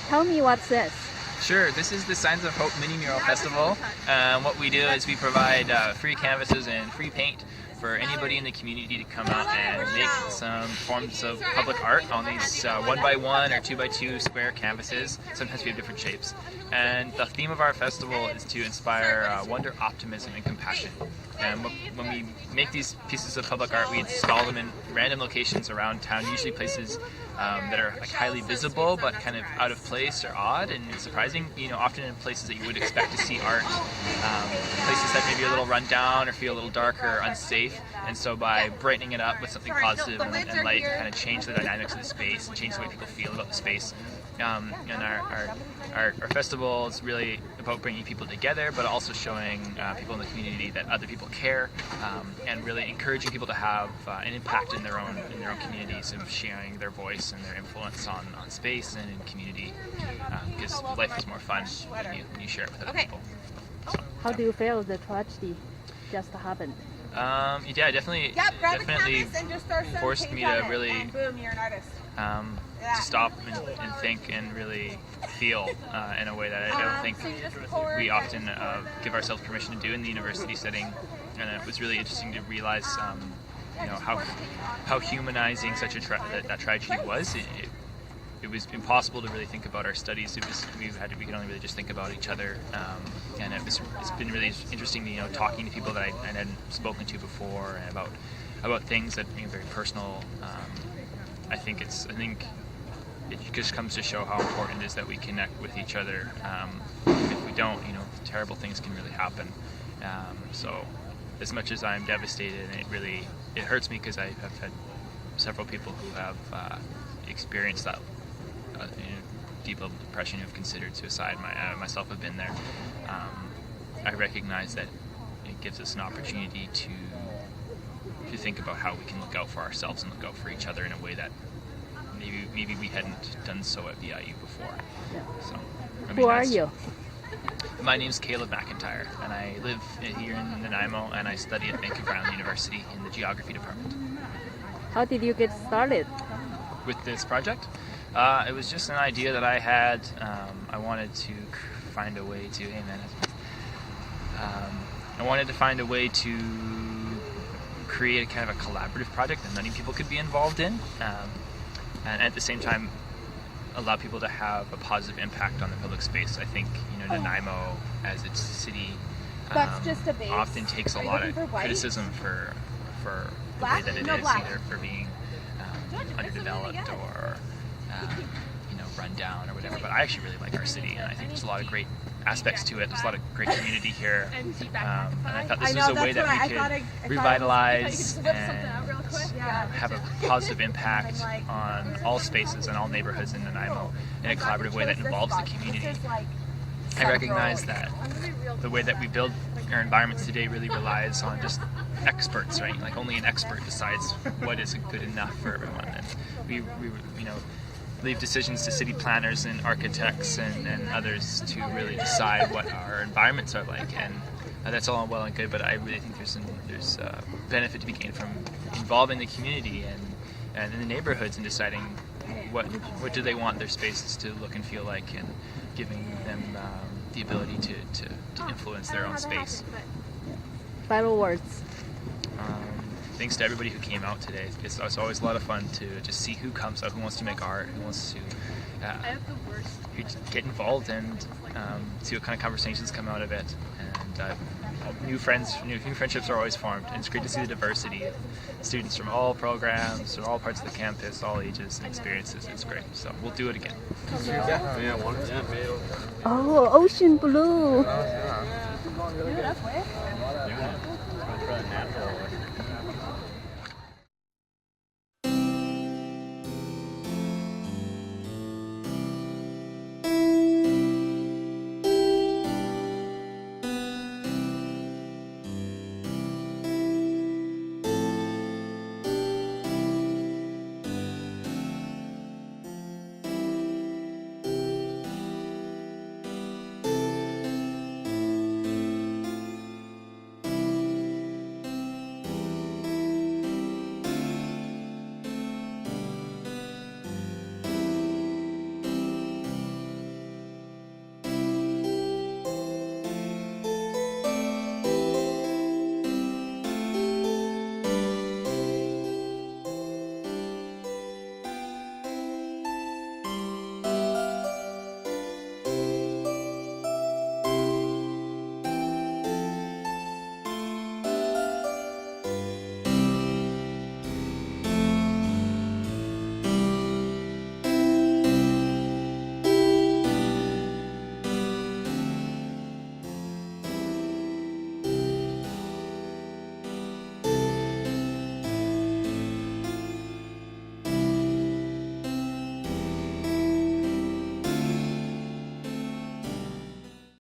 Tell me what's this? Sure, this is the Signs of Hope Mini Mural Festival. What we do is we provide free canvases and free paint for anybody in the community to come out and make some forms of public art on these 1x1 or 2x2 square canvases. Sometimes we have different shapes. And the theme of our festival is to inspire wonder, optimism, and compassion. And when we make these pieces of public art, we install them in random locations around town, usually places that are like highly visible but kind of out of place or odd and surprising. You know, often in places that you would expect to see art, places that maybe are a little run down or feel a little dark or unsafe. And so by brightening it up with something positive and light, kind of change the dynamics of the space and change the way people feel about the space. And our festival is really about bringing people together, but also showing people in the community that other people care, and really encouraging people to have an impact in their own communities of sharing their voice and their influence on space and in community, because life is more fun when you share it with other people. So. How do you feel the tragedy just happened? Yeah, definitely forced me to really to stop and think and really feel in a way that I don't think we often give ourselves permission to do in the university setting. And it was really interesting to realize, you know, how humanizing such that tragedy was. It was impossible to really think about our studies. We could only really just think about each other, and it's been really interesting, you know, talking to people that I hadn't spoken to before, and about things that are very personal. I think it just comes to show how important it is that we connect with each other. If we don't, you know, terrible things can really happen. So, as much as I'm devastated, and it hurts me because I have had several people who have experienced that. Deep level depression, who have considered suicide. Myself have been there. I recognize that it gives us an opportunity to think about how we can look out for ourselves and look out for each other in a way that maybe we hadn't done so at BIU before. So, who are you? My name's Caleb McIntyre, and I live here in Nanaimo, and I study at Vancouver Island University in the geography department. How did you get started with this project? It was just an idea that I had. I wanted to find a way to, I wanted to find a way to create a kind of a collaborative project that many people could be involved in, and at the same time allow people to have a positive impact on the public space. I think, you know, Nanaimo as its city often takes a lot of criticism for the way that it is, either for being underdeveloped or you know, run down or whatever. But I actually really like our city, and I think there's a lot of great aspects to it. There's a lot of great community here, and I thought this was a way that we could revitalize and have a positive impact on all spaces and all neighborhoods in Nanaimo in a collaborative way that involves the community. I recognize that the way that we build our environments today really relies on just experts, right? Like only an expert decides what is good enough for everyone, and we you know, leave decisions to city planners and architects and others to really decide what our environments are like, and that's all well and good, but I really think there's benefit to be gained from involving the community and in the neighborhoods and deciding what do they want their spaces to look and feel like, and giving them the ability to influence their own space. Final words. Thanks to everybody who came out today. It's always a lot of fun to just see who comes out, who wants to make art, who wants to get involved, and see what kind of conversations come out of it. And new friendships are always formed. And it's great to see the diversity of students from all programs, from all parts of the campus, all ages and experiences. It's great. So we'll do it again. Oh, ocean blue. Yeah, that's way.